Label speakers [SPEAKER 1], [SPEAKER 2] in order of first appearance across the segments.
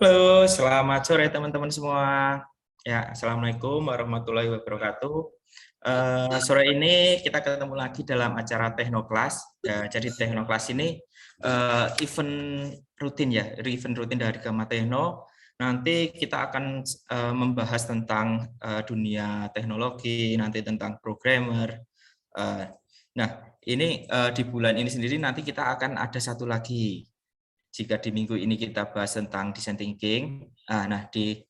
[SPEAKER 1] Halo, selamat sore teman-teman semua. Ya, Assalamualaikum warahmatullahi wabarakatuh. Sore ini kita ketemu lagi dalam acara Teknoklas. Ya, jadi Teknoklas ini event rutin ya, event rutin dari Gama Tekno. Nanti kita akan membahas tentang dunia teknologi, nanti tentang programmer. Eh, nah, ini di bulan ini sendiri nanti kita akan ada satu lagi. Jika di minggu ini kita bahas tentang design thinking, nah di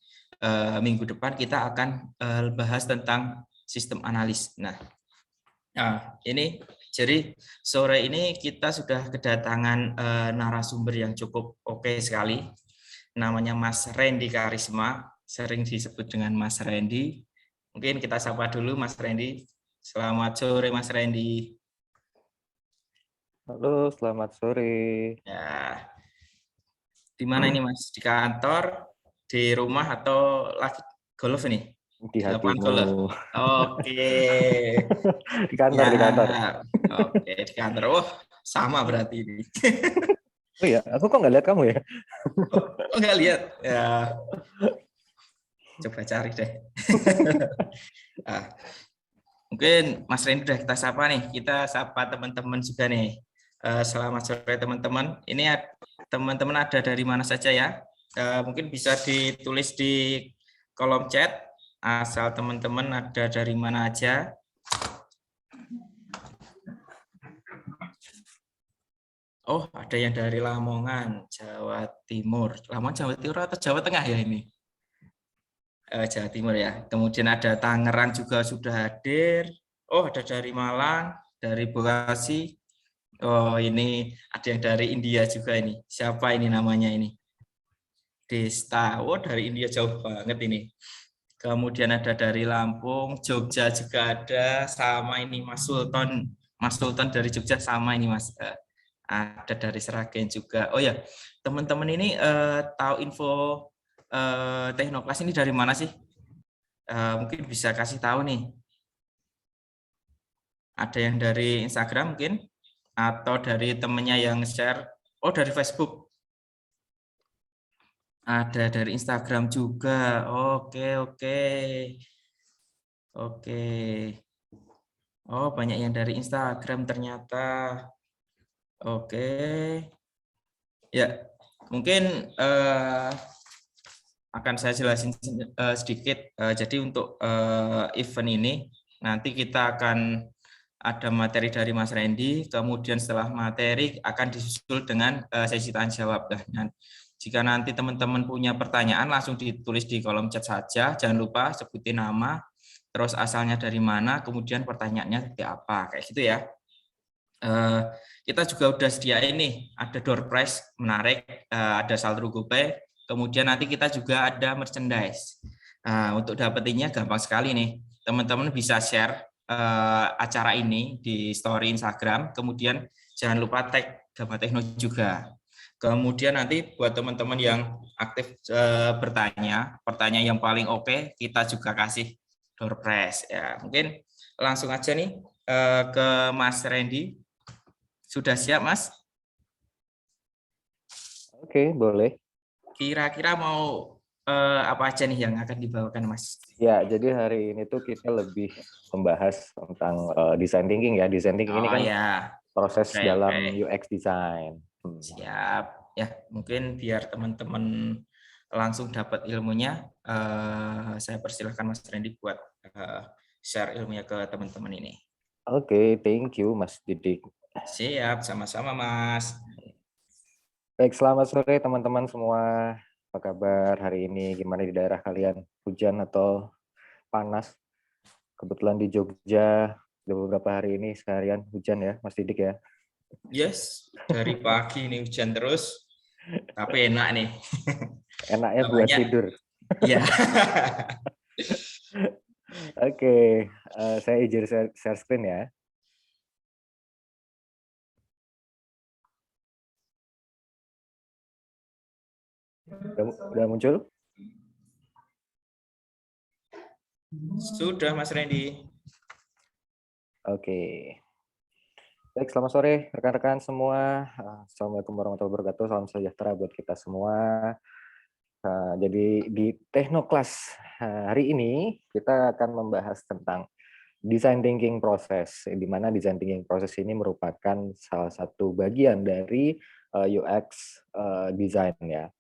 [SPEAKER 1] minggu depan kita akan bahas tentang sistem analis. Nah, ini jadi sore ini kita sudah kedatangan narasumber yang cukup oke sekali. Namanya Mas Randy Karisma, sering disebut dengan Mas Randy. Mungkin kita sapa dulu Mas Randy. Selamat sore Mas Randy.
[SPEAKER 2] Halo, selamat sore.
[SPEAKER 1] Ya, di mana ini Mas? Di kantor, di rumah atau lagi golf ini?
[SPEAKER 2] Di
[SPEAKER 1] Di lapangan
[SPEAKER 2] hatimu.
[SPEAKER 1] golf. Oke.
[SPEAKER 2] Di kantor,
[SPEAKER 1] Ya.
[SPEAKER 2] di kantor.
[SPEAKER 1] Oke, di kantor. Oh, sama berarti ini.
[SPEAKER 2] Oh iya, aku kok nggak lihat kamu ya?
[SPEAKER 1] Oh, nggak lihat. Ya, coba cari deh. Mungkin Mas Randy udah kita sapa nih. Kita sapa teman-teman juga nih. Selamat sore teman-teman. Ini teman-teman ada dari mana saja ya? Mungkin bisa ditulis di kolom chat asal teman-teman ada dari mana aja. Oh, ada yang dari Lamongan, Jawa Timur. Lamongan, Jawa Timur atau Jawa Tengah ya ini? Jawa Timur ya. Kemudian ada Tangerang juga sudah hadir. Oh, ada dari Malang, dari Bekasi. Oh, ini ada yang dari India juga ini. Siapa ini namanya ini? Desta. Oh, dari India jauh banget ini. Kemudian ada dari Lampung, Jogja juga ada, sama ini Mas Sultan. Mas Sultan dari Jogja sama ini Mas. Ada dari Seragen juga. Oh ya, teman-teman ini tahu info Teknoklas ini dari mana sih? Mungkin bisa kasih tahu nih. Ada yang dari Instagram mungkin? Atau dari temennya yang share? Oh, dari Facebook. Ada dari Instagram juga. Oke, oke. Oke. Oh, banyak yang dari Instagram ternyata. Oke. Ya, mungkin akan saya jelasin sedikit. Jadi untuk event ini nanti kita akan ada materi dari Mas Randy, kemudian setelah materi akan disusul dengan sesi tanya jawab. Nah, jika nanti teman-teman punya pertanyaan langsung ditulis di kolom chat saja, jangan lupa sebutin nama, terus asalnya dari mana, kemudian pertanyaannya seperti apa, kayak gitu ya. Kita juga udah sediain nih, ada door prize menarik, ada saldo GoPay, kemudian nanti kita juga ada merchandise. Untuk dapetinnya gampang sekali nih, teman-teman bisa share acara ini di story Instagram, kemudian jangan lupa tag Gama Tekno juga. Kemudian nanti buat teman-teman yang aktif bertanya, pertanyaan yang paling oke, kita juga kasih door prize. Ya, mungkin langsung aja nih ke Mas Randy. Sudah siap, Mas?
[SPEAKER 2] Oke, boleh.
[SPEAKER 1] Kira-kira mau apa aja nih yang akan dibawakan, Mas?
[SPEAKER 2] Ya, jadi hari ini tuh kita lebih membahas tentang design thinking ya. Design thinking ini
[SPEAKER 1] Oh
[SPEAKER 2] kan
[SPEAKER 1] ya,
[SPEAKER 2] proses
[SPEAKER 1] oke, oke.
[SPEAKER 2] dalam UX design.
[SPEAKER 1] Siap. Ya, mungkin biar teman-teman langsung dapat ilmunya, saya persilahkan Mas Randy buat share ilmunya ke teman-teman ini.
[SPEAKER 2] Oke, thank you Mas Didik.
[SPEAKER 1] Siap, sama-sama, Mas.
[SPEAKER 2] Baik, selamat sore teman-teman semua. Apa kabar hari ini? Gimana di daerah kalian? Hujan atau panas? Kebetulan di Jogja udah beberapa hari ini seharian hujan ya, Mas Didik ya.
[SPEAKER 1] Yes, dari pagi ini hujan terus, tapi enak nih.
[SPEAKER 2] Enaknya buat
[SPEAKER 1] Namanya,
[SPEAKER 2] tidur.
[SPEAKER 1] ya.
[SPEAKER 2] Oke, saya izin share screen ya. Udah muncul?
[SPEAKER 1] Sudah, Mas Randy.
[SPEAKER 2] Oke. Baik, selamat sore rekan-rekan semua. Assalamualaikum warahmatullahi wabarakatuh. Salam sejahtera buat kita semua. Jadi di Teknoklas hari ini kita akan membahas tentang design thinking proses, di mana design thinking proses ini merupakan salah satu bagian dari UX design ya.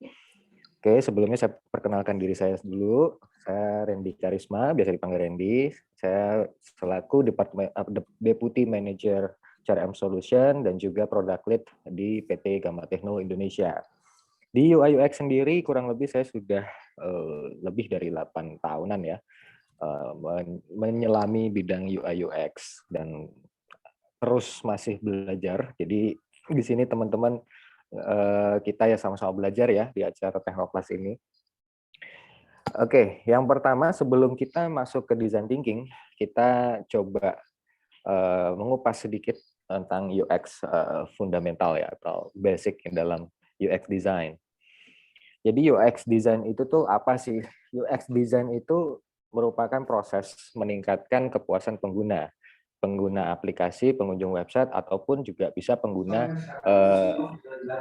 [SPEAKER 2] Oke, sebelumnya saya perkenalkan diri saya dulu. Saya Randy Karisma, biasa dipanggil Randy. Saya selaku Deputy Manager CRM Solution dan juga Product Lead di PT Gamma Techno Indonesia. Di UI UX sendiri kurang lebih saya sudah lebih dari 8 tahunan ya menyelami bidang UI UX dan terus masih belajar. Jadi di sini teman-teman kita ya sama-sama belajar ya di acara Teknoklas ini. Oke, yang pertama sebelum kita masuk ke design thinking, kita coba mengupas sedikit tentang UX fundamental ya atau basic dalam UX design. Jadi UX design itu tuh apa sih? UX design itu merupakan proses meningkatkan kepuasan pengguna aplikasi, pengunjung website, ataupun juga bisa pengguna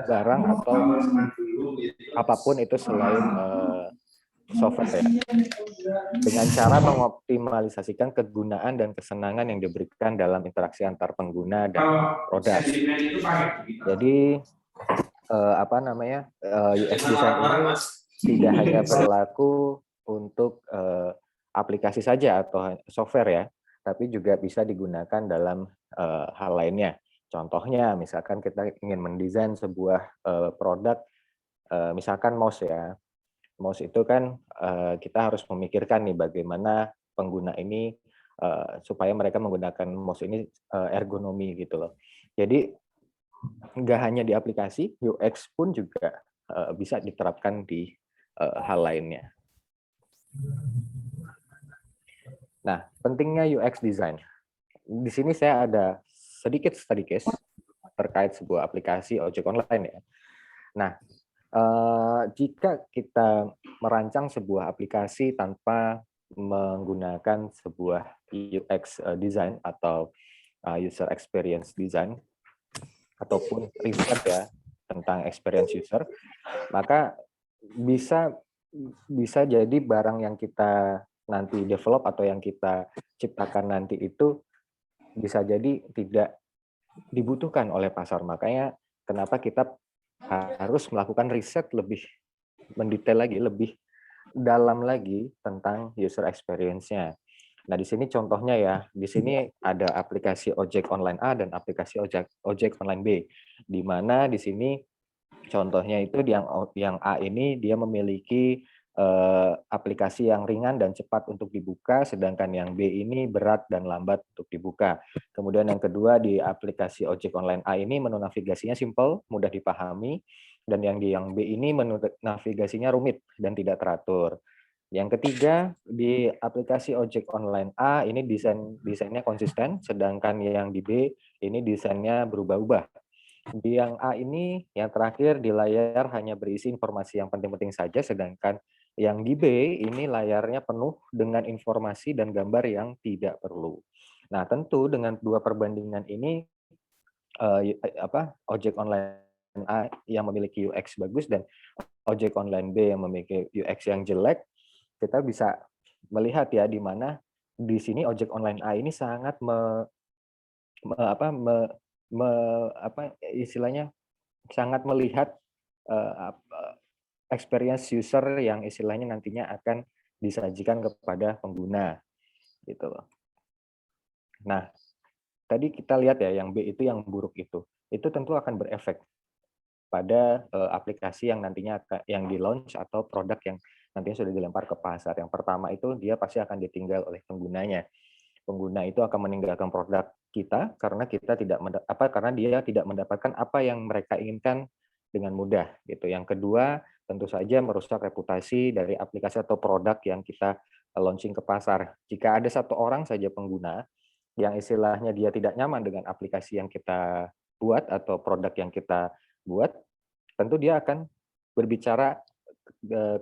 [SPEAKER 2] barang atau apapun itu selain software ya. Dengan cara mengoptimalisasikan kegunaan dan kesenangan yang diberikan dalam interaksi antar pengguna dan produk. Jadi UX design ini tidak hanya berlaku untuk aplikasi saja atau software ya, tapi juga bisa digunakan dalam hal lainnya. Contohnya, misalkan kita ingin mendesain sebuah produk, misalkan mouse ya. Mouse itu kan kita harus memikirkan nih bagaimana pengguna ini supaya mereka menggunakan mouse ini ergonomi gitu loh. Jadi nggak hanya di aplikasi, UX pun juga bisa diterapkan di hal lainnya. Nah, pentingnya UX design. Di sini saya ada sedikit study case terkait sebuah aplikasi ojek online ya. Nah, jika kita merancang sebuah aplikasi tanpa menggunakan sebuah UX design atau user experience design, ataupun riset ya tentang experience user, maka bisa jadi barang yang kita nanti develop atau yang kita ciptakan nanti itu bisa jadi tidak dibutuhkan oleh pasar. Makanya kenapa kita harus melakukan riset lebih mendetail lagi, lebih dalam lagi tentang user experience-nya. Nah, di sini contohnya ya, di sini ada aplikasi ojek online A dan aplikasi ojek online B, di mana di sini contohnya itu yang A ini dia memiliki aplikasi yang ringan dan cepat untuk dibuka, sedangkan yang B ini berat dan lambat untuk dibuka. Kemudian yang kedua di aplikasi ojek online A ini menu navigasinya simple, mudah dipahami, dan yang B ini menu navigasinya rumit dan tidak teratur. Yang ketiga, di aplikasi ojek online A ini desainnya konsisten, sedangkan yang di B ini desainnya berubah-ubah. Di yang A ini, yang terakhir di layar hanya berisi informasi yang penting-penting saja, sedangkan yang di B ini layarnya penuh dengan informasi dan gambar yang tidak perlu. Nah, tentu dengan dua perbandingan ini, ojek online A yang memiliki UX bagus dan ojek online B yang memiliki UX yang jelek, kita bisa melihat ya di mana di sini ojek online A ini sangat istilahnya sangat melihat experience user yang istilahnya nantinya akan disajikan kepada pengguna gitu loh. Nah, tadi kita lihat ya yang B itu yang buruk itu tentu akan berefek pada aplikasi yang nantinya yang di-launch atau produk yang nantinya sudah dilempar ke pasar. Yang pertama itu dia pasti akan ditinggal oleh penggunanya. Pengguna itu akan meninggalkan produk kita karena karena dia tidak mendapatkan apa yang mereka inginkan dengan mudah gitu. Yang kedua, tentu saja merusak reputasi dari aplikasi atau produk yang kita launching ke pasar. Jika ada satu orang saja pengguna yang istilahnya dia tidak nyaman dengan aplikasi yang kita buat atau produk yang kita buat, tentu dia akan berbicara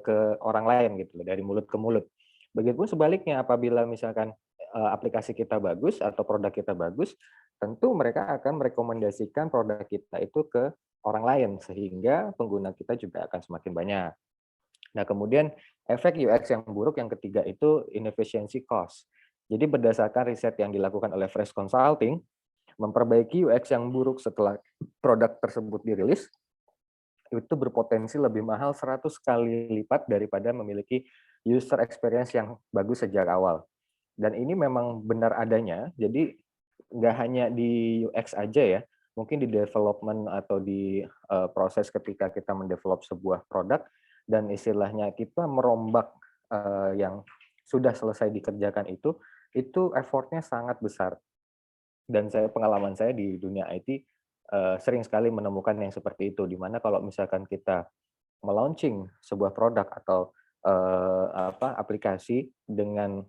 [SPEAKER 2] ke orang lain gitu dari mulut ke mulut. Begitupun sebaliknya apabila misalkan aplikasi kita bagus atau produk kita bagus, tentu mereka akan merekomendasikan produk kita itu ke orang lain sehingga pengguna kita juga akan semakin banyak. Nah, kemudian efek UX yang buruk yang ketiga itu inefficiency cost. Jadi berdasarkan riset yang dilakukan oleh Fresh Consulting, memperbaiki UX yang buruk setelah produk tersebut dirilis itu berpotensi lebih mahal 100 kali lipat daripada memiliki user experience yang bagus sejak awal. Dan ini memang benar adanya, jadi nggak hanya di UX aja ya, mungkin di development atau di proses ketika kita mendevelop sebuah produk dan istilahnya kita merombak yang sudah selesai dikerjakan itu effortnya sangat besar. Dan pengalaman saya di dunia IT sering sekali menemukan yang seperti itu, di mana kalau misalkan kita me-launching sebuah produk atau aplikasi dengan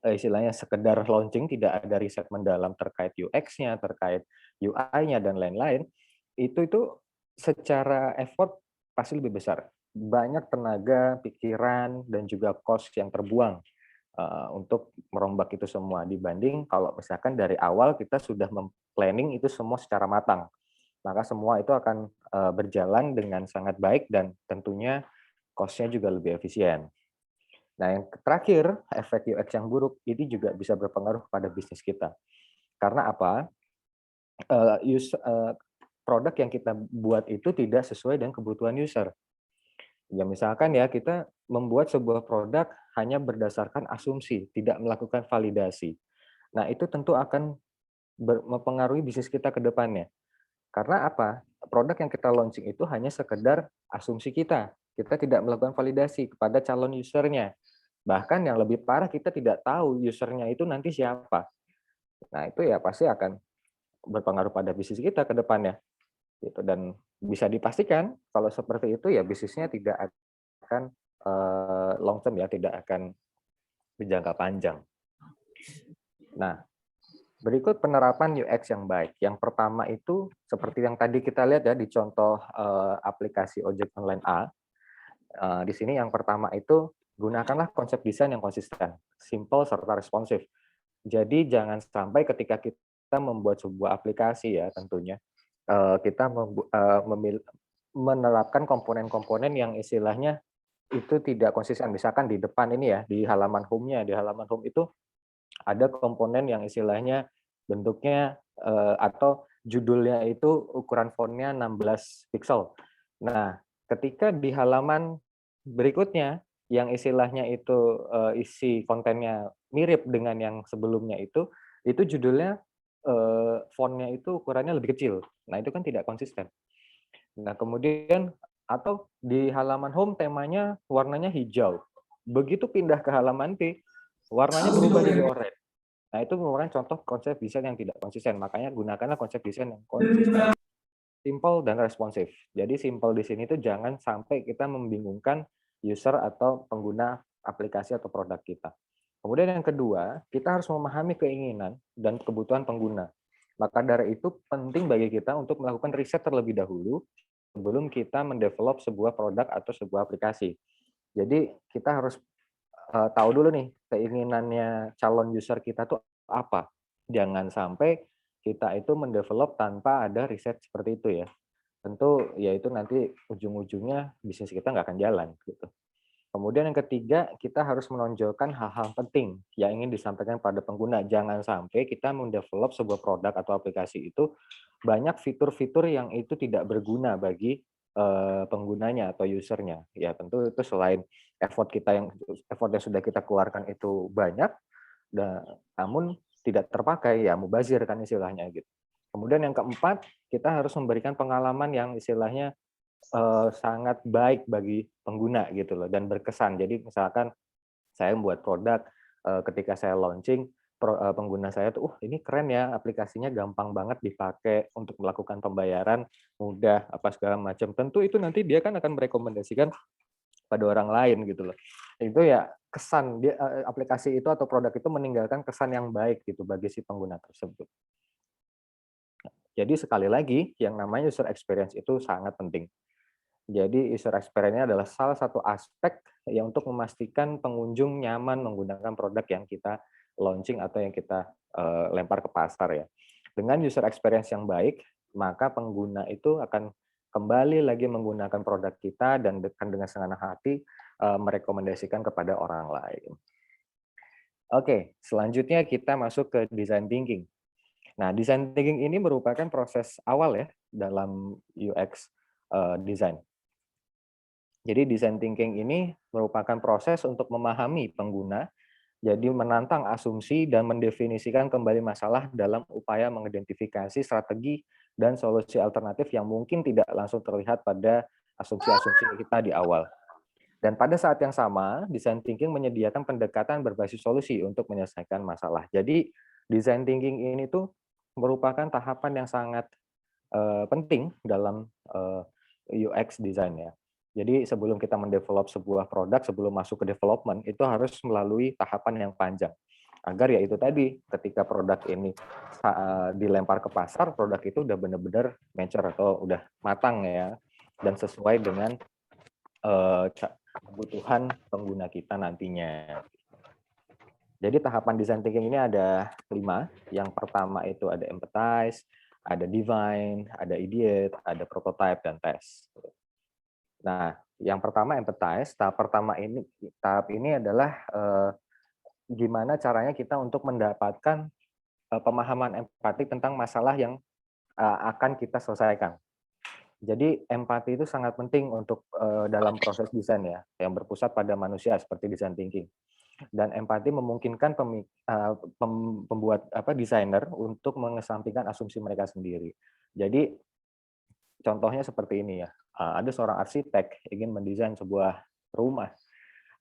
[SPEAKER 2] istilahnya sekedar launching, tidak ada riset mendalam terkait UX-nya, terkait UI-nya dan lain-lain, itu secara effort pasti lebih besar. Banyak tenaga, pikiran, dan juga cost yang terbuang untuk merombak itu semua dibanding kalau misalkan dari awal kita sudah planning itu semua secara matang. Maka semua itu akan berjalan dengan sangat baik dan tentunya cost-nya juga lebih efisien. Nah, yang terakhir, efek UX yang buruk ini juga bisa berpengaruh pada bisnis kita. Karena apa? Produk yang kita buat itu tidak sesuai dengan kebutuhan user. Ya misalkan ya, kita membuat sebuah produk hanya berdasarkan asumsi, tidak melakukan validasi. Nah, itu tentu akan mempengaruhi bisnis kita ke depannya. Karena apa? Produk yang kita launching itu hanya sekedar asumsi kita. Kita tidak melakukan validasi kepada calon usernya. Bahkan yang lebih parah, kita tidak tahu usernya itu nanti siapa. Nah, itu ya pasti akan berpengaruh pada bisnis kita ke depannya. Gitu. Dan bisa dipastikan kalau seperti itu ya bisnisnya tidak akan long term ya, tidak akan berjangka panjang. Nah, berikut penerapan UX yang baik. Yang pertama itu seperti yang tadi kita lihat ya di contoh aplikasi ojek online A. Di sini yang pertama itu gunakanlah konsep desain yang konsisten, simple serta responsif. Jadi jangan sampai ketika kita membuat sebuah aplikasi ya tentunya kita menerapkan komponen-komponen yang istilahnya itu tidak konsisten. Misalkan di depan ini ya, di halaman home-nya, di halaman home itu ada komponen yang istilahnya bentuknya atau judulnya itu ukuran fontnya 16 pixel. Nah, ketika di halaman berikutnya yang istilahnya itu isi kontennya mirip dengan yang sebelumnya itu judulnya fontnya itu ukurannya lebih kecil. Nah, itu kan tidak konsisten. Nah, kemudian atau di halaman home temanya warnanya hijau. Begitu pindah ke halaman B, warnanya berubah jadi oranye. Nah, itu merupakan contoh konsep desain yang tidak konsisten. Makanya gunakanlah konsep desain yang konsisten, simple dan responsif. Jadi simple di sini itu jangan sampai kita membingungkan user atau pengguna aplikasi atau produk kita. Kemudian yang kedua, kita harus memahami keinginan dan kebutuhan pengguna. Maka dari itu penting bagi kita untuk melakukan riset terlebih dahulu sebelum kita mendevelop sebuah produk atau sebuah aplikasi. Jadi kita harus tahu dulu nih keinginannya calon user kita tuh apa. Jangan sampai kita itu mendevelop tanpa ada riset seperti itu ya. Tentu ya itu nanti ujung-ujungnya bisnis kita nggak akan jalan gitu. Kemudian yang ketiga, kita harus menonjolkan hal-hal penting yang ingin disampaikan pada pengguna. Jangan sampai kita mendevelop sebuah produk atau aplikasi itu banyak fitur-fitur yang itu tidak berguna bagi penggunanya atau usernya. Ya tentu itu selain effort yang sudah kita keluarkan itu banyak, namun tidak terpakai ya mubazir kan istilahnya gitu. Kemudian yang keempat, kita harus memberikan pengalaman yang istilahnya sangat baik bagi pengguna gitu loh dan berkesan. Jadi misalkan saya membuat produk, ketika saya launching, pengguna saya tuh, ini keren ya aplikasinya gampang banget dipakai untuk melakukan pembayaran, mudah, apa segala macam. Tentu itu nanti dia kan akan merekomendasikan pada orang lain gitu loh. Itu ya kesan dia aplikasi itu atau produk itu meninggalkan kesan yang baik gitu bagi si pengguna tersebut. Jadi sekali lagi yang namanya user experience itu sangat penting. Jadi user experience-nya adalah salah satu aspek yang untuk memastikan pengunjung nyaman menggunakan produk yang kita launching atau yang kita lempar ke pasar ya. Dengan user experience yang baik, maka pengguna itu akan kembali lagi menggunakan produk kita dan dengan senang hati merekomendasikan kepada orang lain. Oke, selanjutnya kita masuk ke design thinking. Nah, design thinking ini merupakan proses awal ya dalam UX design. Jadi design thinking ini merupakan proses untuk memahami pengguna, jadi menantang asumsi dan mendefinisikan kembali masalah dalam upaya mengidentifikasi strategi dan solusi alternatif yang mungkin tidak langsung terlihat pada asumsi-asumsi kita di awal. Dan pada saat yang sama, design thinking menyediakan pendekatan berbasis solusi untuk menyelesaikan masalah. Jadi design thinking ini tuh merupakan tahapan yang sangat penting dalam UX design ya. Jadi sebelum kita mendevelop sebuah produk, sebelum masuk ke development, itu harus melalui tahapan yang panjang. Agar ya itu tadi, ketika produk ini dilempar ke pasar, produk itu udah benar-benar mature atau udah matang ya, dan sesuai dengan kebutuhan pengguna kita nantinya. Jadi tahapan design thinking ini ada 5. Yang pertama itu ada empathize, ada define, ada ideate, ada prototype, dan test. Nah, yang pertama empathize. Tahap ini adalah gimana caranya kita untuk mendapatkan pemahaman empatik tentang masalah yang akan kita selesaikan. Jadi empati itu sangat penting untuk dalam proses desain ya, yang berpusat pada manusia seperti design thinking. Dan empati memungkinkan pembuat desainer untuk mengesampingkan asumsi mereka sendiri. Jadi contohnya seperti ini ya, ada seorang arsitek ingin mendesain sebuah rumah.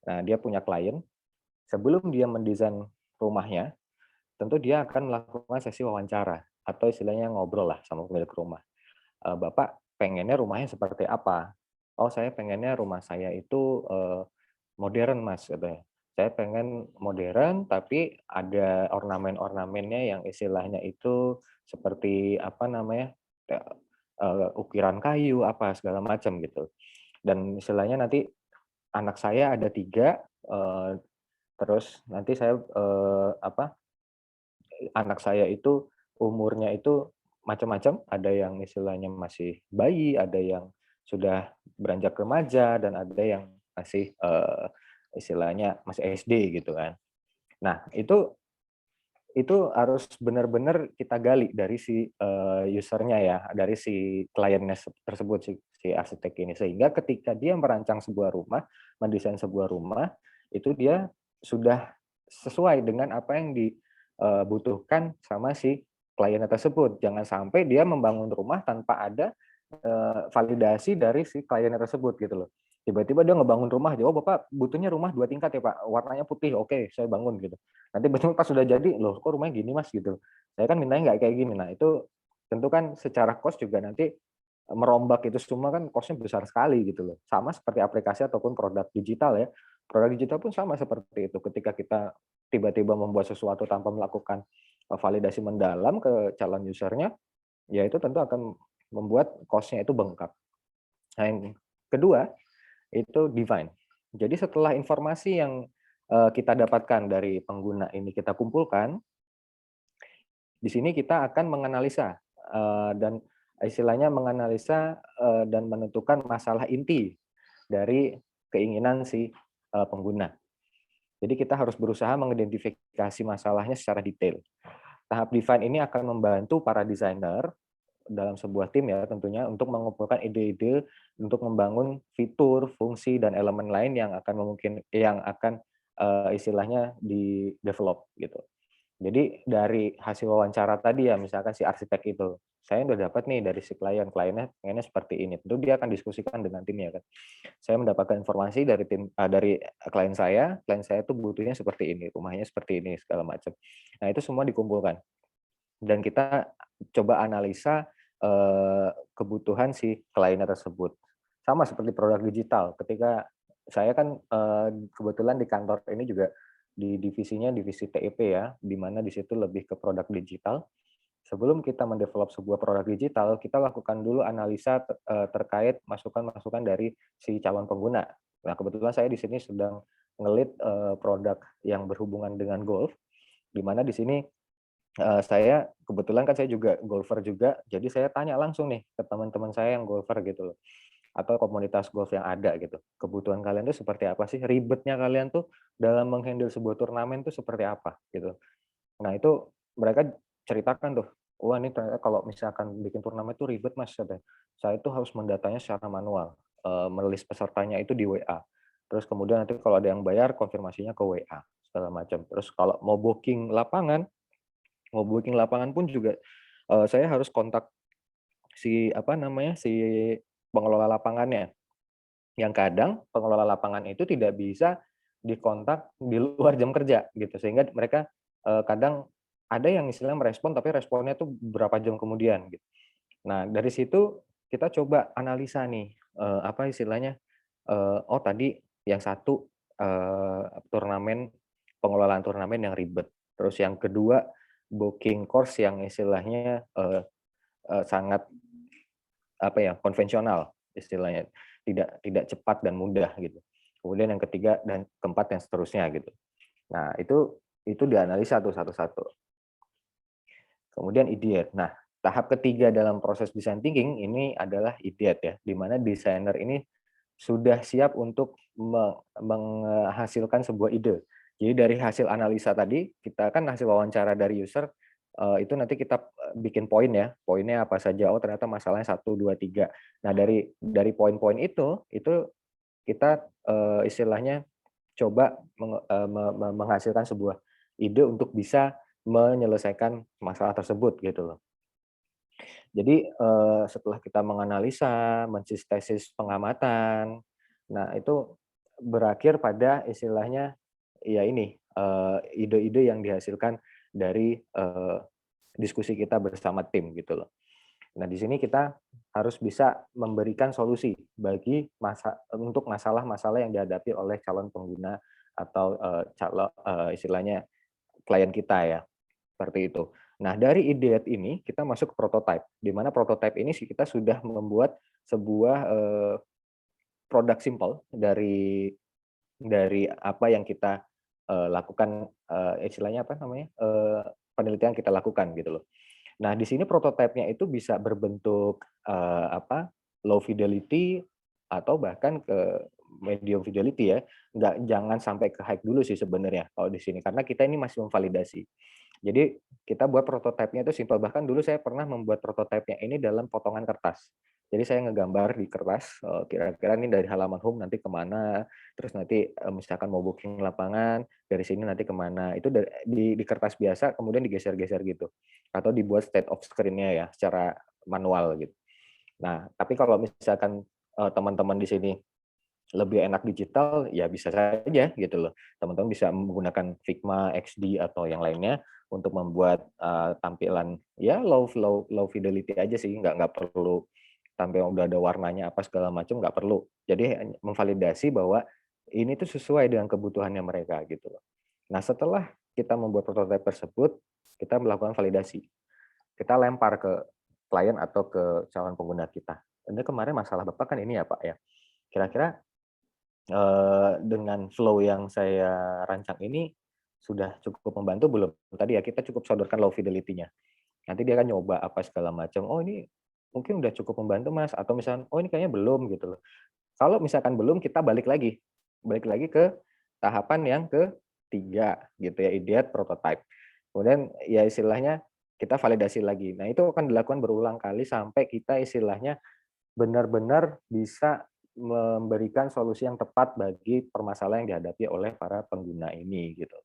[SPEAKER 2] Nah, dia punya klien, sebelum dia mendesain rumahnya, tentu dia akan melakukan sesi wawancara, atau istilahnya ngobrol lah sama pemilik rumah. Bapak pengennya rumahnya seperti apa? Oh, saya pengennya rumah saya itu modern, Mas, katanya. Saya pengen modern, tapi ada ornamen-ornamennya yang istilahnya itu seperti apa namanya, ukiran kayu, apa segala macam gitu. Dan istilahnya nanti anak saya ada 3, terus nanti saya anak saya itu umurnya itu macam-macam, ada yang istilahnya masih bayi, ada yang sudah beranjak remaja, dan ada yang masih istilahnya masih SD gitu kan. Nah, itu harus benar-benar kita gali dari si user-nya ya, dari si kliennya tersebut, si arsitek ini. Sehingga ketika dia merancang sebuah rumah, mendesain sebuah rumah, itu dia sudah sesuai dengan apa yang dibutuhkan sama si kliennya tersebut. Jangan sampai dia membangun rumah tanpa ada validasi dari si kliennya tersebut gitu loh. Tiba-tiba dia ngebangun rumah, "Oh Bapak butuhnya rumah 2 tingkat ya Pak, warnanya putih." "Oke, saya bangun," gitu. Nanti betul pas sudah jadi, "Loh kok rumahnya gini Mas?" gitu. "Saya kan mintanya nggak kayak gini." Nah itu tentu kan secara cost juga nanti merombak itu semua kan cost-nya besar sekali gitu loh. Sama seperti aplikasi ataupun produk digital ya. Produk digital pun sama seperti itu. Ketika kita tiba-tiba membuat sesuatu tanpa melakukan validasi mendalam ke calon user-nya, ya itu tentu akan membuat cost-nya itu bengkak. Nah yang kedua, itu define. Jadi setelah informasi yang kita dapatkan dari pengguna ini kita kumpulkan, di sini kita akan menganalisa dan istilahnya menganalisa dan menentukan masalah inti dari keinginan si pengguna. Jadi kita harus berusaha mengidentifikasi masalahnya secara detail. Tahap define ini akan membantu para desainer dalam sebuah tim ya tentunya untuk mengumpulkan ide-ide untuk membangun fitur, fungsi, dan elemen lain yang akan istilahnya di-develop gitu. Jadi dari hasil wawancara tadi ya misalkan si arsitek itu, saya udah dapat nih dari si kliennya pengennya seperti ini. Tentu dia akan diskusikan dengan timnya kan. Saya mendapatkan informasi dari klien saya tuh butuhnya seperti ini, rumahnya seperti ini segala macam. Nah, itu semua dikumpulkan. Dan kita coba analisa kebutuhan si kliennya tersebut. Sama seperti produk digital, ketika saya kan kebetulan di kantor ini juga di divisinya divisi TEP ya, di mana di situ lebih ke produk digital. Sebelum kita mendevelop sebuah produk digital, kita lakukan dulu analisa terkait masukan-masukan dari si calon pengguna. Nah, kebetulan saya di sini sedang ngelit produk yang berhubungan dengan golf, di mana di sini saya kebetulan kan saya juga golfer juga, jadi saya tanya langsung nih ke teman-teman saya yang golfer gitu loh, atau komunitas golf yang ada gitu. Kebutuhan kalian tuh seperti apa sih? Ribetnya kalian tuh dalam menghandle sebuah turnamen tuh seperti apa gitu. Nah itu mereka ceritakan tuh, wah ini ternyata kalau misalkan bikin turnamen tuh ribet Mas katanya. Saya tuh harus mendatanya secara manual, menulis pesertanya itu di WA. Terus kemudian nanti kalau ada yang bayar konfirmasinya ke WA segala macam. Terus kalau mau booking lapangan pun juga, saya harus kontak si, apa namanya, si pengelola lapangannya. Yang kadang pengelola lapangan itu tidak bisa dikontak di luar jam kerja gitu, sehingga mereka, kadang ada yang istilahnya merespon, tapi responnya tuh beberapa jam kemudian gitu. Nah, dari situ kita coba analisa nih, apa istilahnya, oh tadi yang satu, turnamen pengelolaan turnamen yang ribet, terus yang kedua booking course yang istilahnya, sangat apa ya, konvensional istilahnya, tidak tidak cepat dan mudah gitu. Kemudian yang ketiga dan keempat yang seterusnya gitu. Nah, itu dianalisa tuh satu-satu. Kemudian ideate. Nah, tahap ketiga dalam proses design thinking ini adalah ideate ya, di mana desainer ini sudah siap untuk menghasilkan sebuah ide. Jadi dari hasil analisa tadi, kita kan hasil wawancara dari user, itu nanti kita, bikin poin ya, poinnya apa saja, oh ternyata masalahnya satu 2 3. Nah dari poin-poin itu kita, istilahnya coba menghasilkan sebuah ide untuk bisa menyelesaikan masalah tersebut gitu loh. Jadi, setelah kita menganalisa, mensintesis pengamatan, nah itu berakhir pada istilahnya, ya ini, ide-ide yang dihasilkan dari, diskusi kita bersama tim gitu loh. Nah di sini kita harus bisa memberikan solusi bagi untuk masalah-masalah yang dihadapi oleh calon pengguna atau, istilahnya klien kita ya. Seperti itu. Nah, dari ideat ini kita masuk ke prototype, di mana prototype ini kita sudah membuat sebuah, produk simpel dari apa yang kita, lakukan, istilahnya apa namanya, penelitian kita lakukan gitu loh. Nah, di sini prototipe-nya itu bisa berbentuk, apa, low fidelity atau bahkan ke medium fidelity ya, jangan sampai ke high dulu sih sebenarnya kalau di sini, karena kita ini masih memvalidasi. Jadi kita buat prototipenya itu simpel, bahkan dulu saya pernah membuat prototipenya ini dalam potongan kertas. Jadi saya ngegambar di kertas, kira-kira ini dari halaman home nanti kemana, terus nanti, misalkan mau booking lapangan, dari sini nanti kemana, itu di kertas biasa kemudian digeser-geser gitu, atau dibuat state of screen-nya ya secara manual gitu. Nah, tapi kalau misalkan, teman-teman di sini lebih enak digital, ya bisa saja gitu loh. Teman-teman bisa menggunakan Figma, XD, atau yang lainnya untuk membuat, tampilan ya low fidelity aja sih, nggak perlu tampilan udah ada warnanya apa segala macam, nggak perlu. Jadi memvalidasi bahwa ini tuh sesuai dengan kebutuhannya mereka gitu loh. Nah, setelah kita membuat prototipe tersebut, kita melakukan validasi. Kita lempar ke klien atau ke calon pengguna kita. "Ini kemarin masalah Bapak kan ini ya, Pak, ya. Kira-kira dengan flow yang saya rancang ini, sudah cukup membantu belum? Tadi ya kita cukup sodorkan low fidelity-nya. Nanti dia akan nyoba apa segala macam, "Oh ini mungkin udah cukup membantu Mas," atau misalnya, "Oh ini kayaknya belum," gitu loh. Kalau misalkan belum, kita balik lagi ke tahapan yang ketiga gitu ya, ideate prototype. Kemudian ya istilahnya kita validasi lagi. Nah itu akan dilakukan berulang kali sampai kita istilahnya benar-benar bisa memberikan solusi yang tepat bagi permasalahan yang dihadapi oleh para pengguna ini gitu.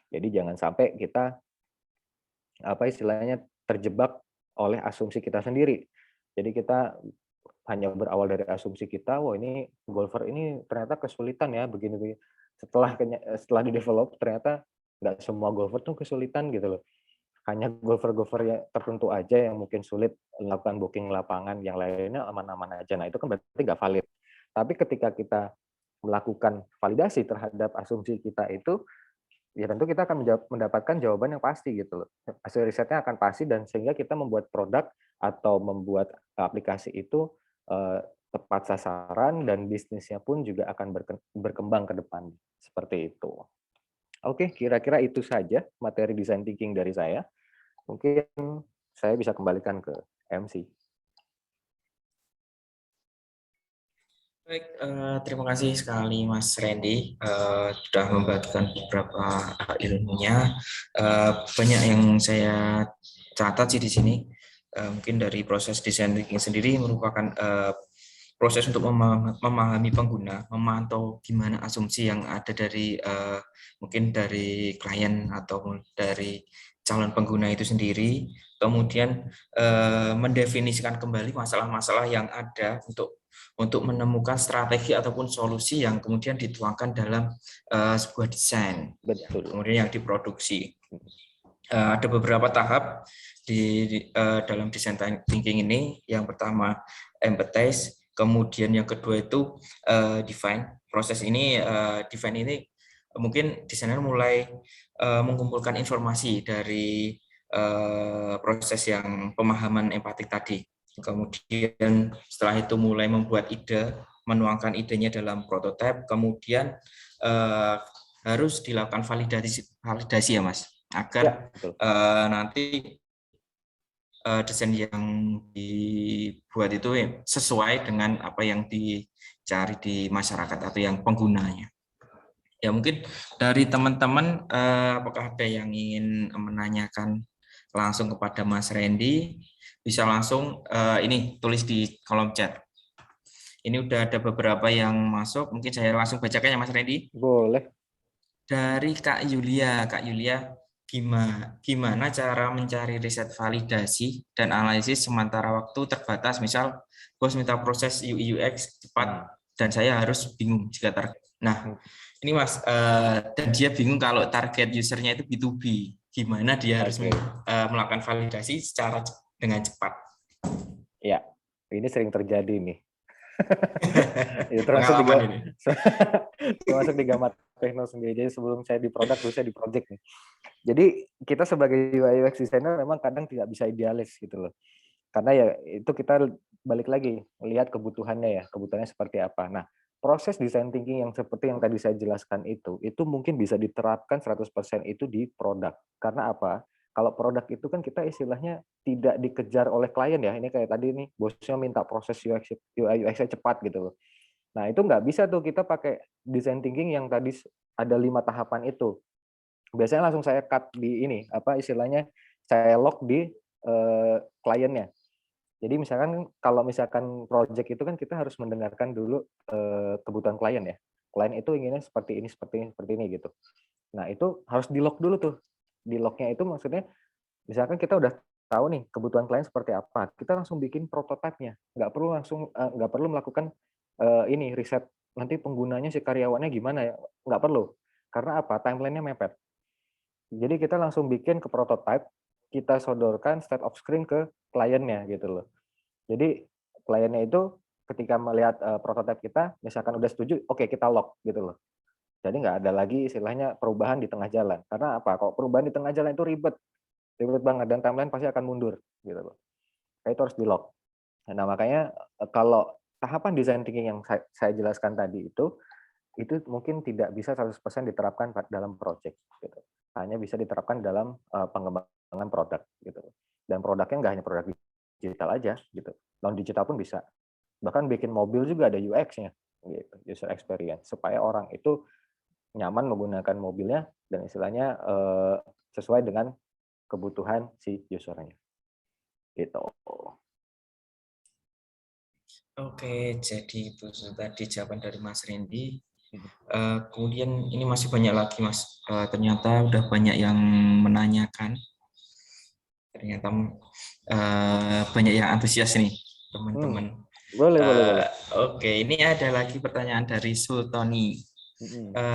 [SPEAKER 2] Jadi jangan sampai kita apa istilahnya terjebak oleh asumsi kita sendiri. Jadi kita hanya berawal dari asumsi kita, wah ini golfer ini ternyata kesulitan ya begini-begini. Setelah di-develop ternyata nggak semua golfer tuh kesulitan gitu loh. Hanya golfer-golfer yang tertentu aja yang mungkin sulit melakukan booking lapangan, yang lainnya aman-aman aja. Nah, itu kan berarti nggak valid. Tapi ketika kita melakukan validasi terhadap asumsi kita itu, ya tentu kita akan mendapatkan jawaban yang pasti gitu loh. Hasil risetnya akan pasti dan sehingga kita membuat produk atau membuat aplikasi itu, tepat sasaran dan bisnisnya pun juga akan berkembang ke depan, seperti itu. Oke, kira-kira itu saja materi design thinking dari saya. Mungkin saya bisa kembalikan ke MC.
[SPEAKER 1] Baik, terima kasih sekali Mas Randy sudah membagikan beberapa ilmunya. Banyak yang saya catat sih di sini. Mungkin dari proses design thinking sendiri merupakan proses untuk memahami pengguna, memantau gimana asumsi yang ada dari mungkin dari klien atau dari calon pengguna itu sendiri, kemudian mendefinisikan kembali masalah-masalah yang ada untuk menemukan strategi ataupun solusi yang kemudian dituangkan dalam sebuah desain,
[SPEAKER 2] Betul.
[SPEAKER 1] kemudian yang diproduksi. Ada beberapa tahap di dalam design thinking ini. Yang pertama empathize, kemudian yang kedua itu define. Proses ini define ini mungkin desainer mulai mengumpulkan informasi dari proses yang pemahaman empatik tadi. Kemudian setelah itu mulai membuat ide, menuangkan idenya dalam prototipe, kemudian harus dilakukan validasi ya Mas, agar nanti desain yang dibuat itu sesuai dengan apa yang dicari di masyarakat atau yang penggunanya. Ya mungkin dari teman-teman apakah ada yang ingin menanyakan langsung kepada Mas Randy, bisa langsung ini tulis di kolom chat. Ini udah ada beberapa yang masuk, mungkin saya langsung bacakan ya Mas Randy.
[SPEAKER 2] Boleh.
[SPEAKER 1] Dari Kak Yulia, gimana cara mencari riset validasi dan analisis sementara waktu terbatas, misal bos minta proses UI UX cepat dan saya harus bingung jika target. Nah, ini Mas, dan dia bingung kalau target usernya itu B2B, gimana dia harus melakukan validasi dengan cepat.
[SPEAKER 2] Ya, ini sering terjadi nih. Itu termasuk di gambar Techno sendiri. Jadi sebelum saya di produk, dulu saya di project nih. Jadi kita sebagai UI UX designer memang kadang tidak bisa idealis gitu loh. Karena ya itu kita balik lagi melihat kebutuhannya ya, kebutuhannya seperti apa. Nah, proses design thinking yang seperti yang tadi saya jelaskan itu mungkin bisa diterapkan 100% itu di produk. Karena apa? Kalau produk itu kan kita istilahnya tidak dikejar oleh klien ya. Ini kayak tadi nih, bosnya minta proses UI UX-nya cepat gitu loh. Nah, itu nggak bisa tuh kita pakai design thinking yang tadi ada 5 tahapan itu. Biasanya langsung saya cut di ini, apa istilahnya, saya lock di kliennya. Jadi misalkan kalau misalkan project itu kan kita harus mendengarkan dulu kebutuhan klien ya. Klien itu inginnya seperti ini, seperti ini, seperti ini gitu. Nah, itu harus di-lock dulu tuh. Di-lock-nya itu maksudnya misalkan kita udah tahu nih kebutuhan klien seperti apa, kita langsung bikin prototipenya. Nggak perlu melakukan ini riset nanti penggunanya si karyawannya gimana ya, nggak perlu. Karena apa? Timeline-nya mepet. Jadi kita langsung bikin ke prototype, kita sodorkan state of screen ke kliennya gitu loh. Jadi kliennya itu ketika melihat prototipe kita, misalkan udah setuju, oke kita lock gitu loh. Jadi nggak ada lagi istilahnya perubahan di tengah jalan. Karena apa? Kalau perubahan di tengah jalan itu ribet banget dan timeline pasti akan mundur gitu loh. Itu harus di lock. Nah makanya kalau tahapan design thinking yang saya jelaskan tadi itu mungkin tidak bisa 100% diterapkan dalam project gitu. Hanya bisa diterapkan dalam pengembangan produk gitu. Dan produknya nggak hanya produk digital aja gitu. Non digital pun bisa. Bahkan bikin mobil juga ada UX-nya gitu, user experience, supaya orang itu nyaman menggunakan mobilnya dan istilahnya sesuai dengan kebutuhan si usernya. Gitu.
[SPEAKER 1] Oke, jadi itu tadi jawaban dari Mas Randy. Kemudian ini masih banyak lagi Mas. Ternyata udah banyak yang menanyakan. Ternyata banyak yang antusias nih teman-teman.
[SPEAKER 2] Boleh.
[SPEAKER 1] Oke, ini ada lagi pertanyaan dari Sultoni.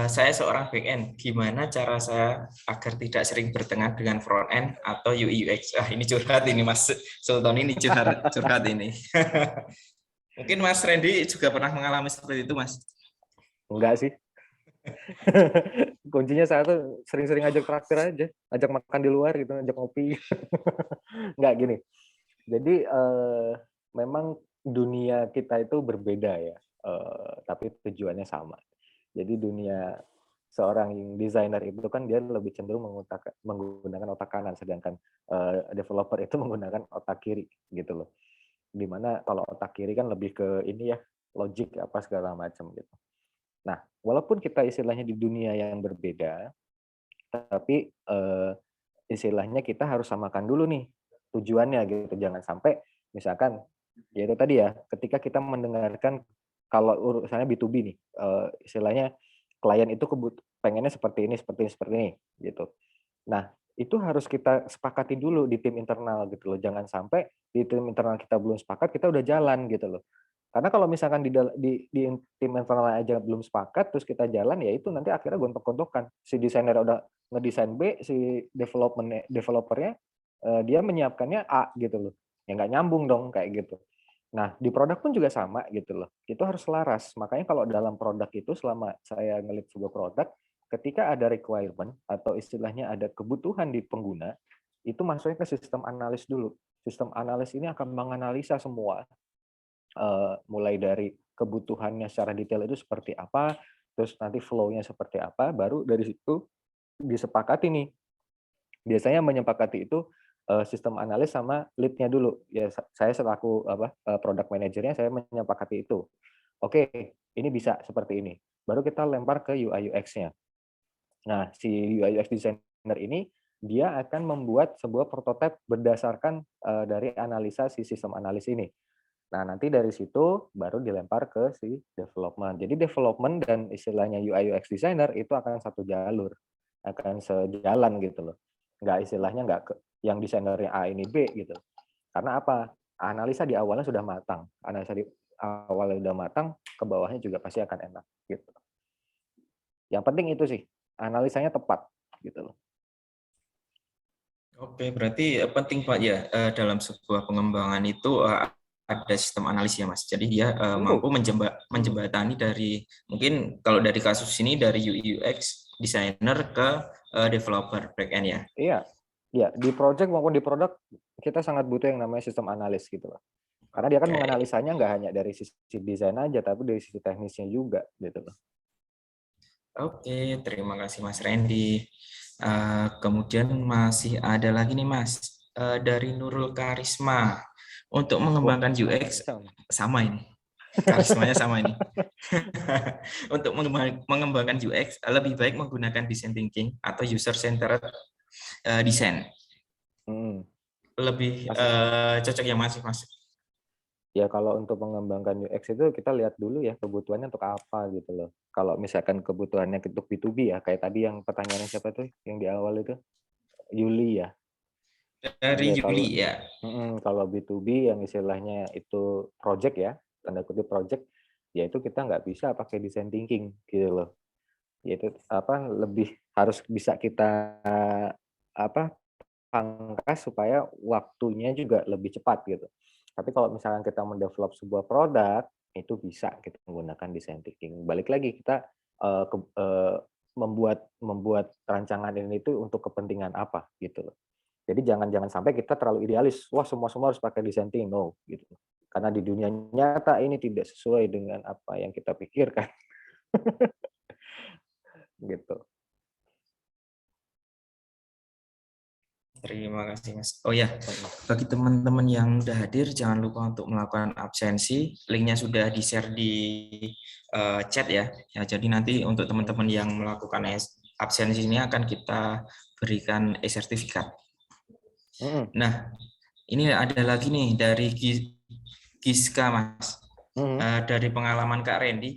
[SPEAKER 1] Saya seorang back end, gimana cara saya agar tidak sering bertengkar dengan front end atau UI UX? Ini curhat ini Mas Sultoni, ini curhat ini. Mungkin Mas Randy juga pernah mengalami seperti itu, Mas?
[SPEAKER 2] Enggak sih. Kuncinya saya tuh sering-sering ajak traktir aja, ajak makan di luar gitu, ajak ngopi. Enggak gini. Jadi memang dunia kita itu berbeda ya, tapi tujuannya sama. Jadi dunia seorang desainer itu kan dia lebih cenderung menggunakan otak kanan, sedangkan developer itu menggunakan otak kiri gitu loh. Dimana kalau otak kiri kan lebih ke ini ya, logik apa segala macam gitu. Nah, walaupun kita istilahnya di dunia yang berbeda, tapi istilahnya kita harus samakan dulu nih tujuannya gitu. Jangan sampai misalkan ya itu tadi ya, ketika kita mendengarkan kalau urusannya B2B nih, istilahnya klien itu pengennya seperti ini, seperti ini, seperti ini gitu. Nah, itu harus kita sepakati dulu di tim internal gitu loh. Jangan sampai di tim internal kita belum sepakat, kita udah jalan gitu loh. Karena kalau misalkan di tim internal aja belum sepakat, terus kita jalan, ya itu nanti akhirnya gontok-gontokan. Si desainer udah ngedesain B, si developernya dia menyiapkannya A gitu loh. Ya nggak nyambung dong kayak gitu. Nah, di produk pun juga sama gitu loh. Itu harus selaras. Makanya kalau dalam produk itu selama saya ngelit sebuah produk, ketika ada requirement atau istilahnya ada kebutuhan di pengguna, itu masuknya ke sistem analis dulu. Sistem analis ini akan menganalisa semua, mulai dari kebutuhannya secara detail itu seperti apa, terus nanti flow-nya seperti apa, baru dari situ disepakati nih. Biasanya menyepakati itu sistem analis sama lead-nya dulu. Ya saya selaku product manager-nya saya menyepakati itu. Oke, ini bisa seperti ini. Baru kita lempar ke UI UX-nya. Nah, si UI UX designer ini dia akan membuat sebuah prototipe berdasarkan dari analisa si sistem analis ini. Nah, nanti dari situ baru dilempar ke si development. Jadi development dan istilahnya UI UX designer itu akan satu jalur, akan sejalan gitu loh. Nggak istilahnya nggak yang desainernya A ini B gitu. Karena apa? Analisa di awalnya sudah matang. Analisa di awalnya sudah matang, ke bawahnya juga pasti akan enak gitu. Yang penting itu sih, analisanya tepat gitu loh.
[SPEAKER 1] Oke, berarti penting Pak ya dalam sebuah pengembangan itu ada sistem analis ya Mas. Jadi dia mampu menjembatani dari mungkin kalau dari kasus ini dari UI UX designer ke developer back-end ya.
[SPEAKER 2] Iya, iya di project maupun di produk kita sangat butuh yang namanya sistem analis gitu loh. Karena dia kan
[SPEAKER 1] Oke.
[SPEAKER 2] menganalisanya nggak hanya dari sisi desain aja, tapi dari sisi teknisnya juga gitu loh.
[SPEAKER 1] Oke, terima kasih Mas Randy. Kemudian masih ada lagi nih Mas dari Nurul Karisma untuk mengembangkan UX sama ini. Karismanya sama ini. Untuk mengembangkan UX lebih baik menggunakan design thinking atau user centered design. Lebih cocok yang masih Mas.
[SPEAKER 2] Ya kalau untuk mengembangkan UX itu kita lihat dulu ya kebutuhannya untuk apa gitu loh. Kalau misalkan kebutuhannya untuk B2B ya, kayak tadi yang pertanyaannya siapa tuh yang di awal itu? Yuli ya.
[SPEAKER 1] Dari Yuli ya.
[SPEAKER 2] Kalau B2B yang istilahnya itu project ya, tanda kutip project, ya itu kita nggak bisa pakai design thinking gitu loh. Yaitu lebih harus bisa kita pangkas supaya waktunya juga lebih cepat gitu. Tapi kalau misalkan kita mendevelop sebuah produk, itu bisa kita menggunakan design thinking. Balik lagi kita membuat rancangan ini itu untuk kepentingan apa gitu loh. Jadi jangan sampai kita terlalu idealis. Wah, semua harus pakai design thinking. No, gitu. Karena di dunia nyata ini tidak sesuai dengan apa yang kita pikirkan. Gitu.
[SPEAKER 1] Terima kasih Mas. Oh ya, bagi teman-teman yang sudah hadir, jangan lupa untuk melakukan absensi. Linknya sudah di-share di chat ya. Jadi nanti untuk teman-teman yang melakukan absensi ini akan kita berikan e-sertifikat. Nah, ini ada lagi nih dari Giska Mas. Dari pengalaman Kak Randy,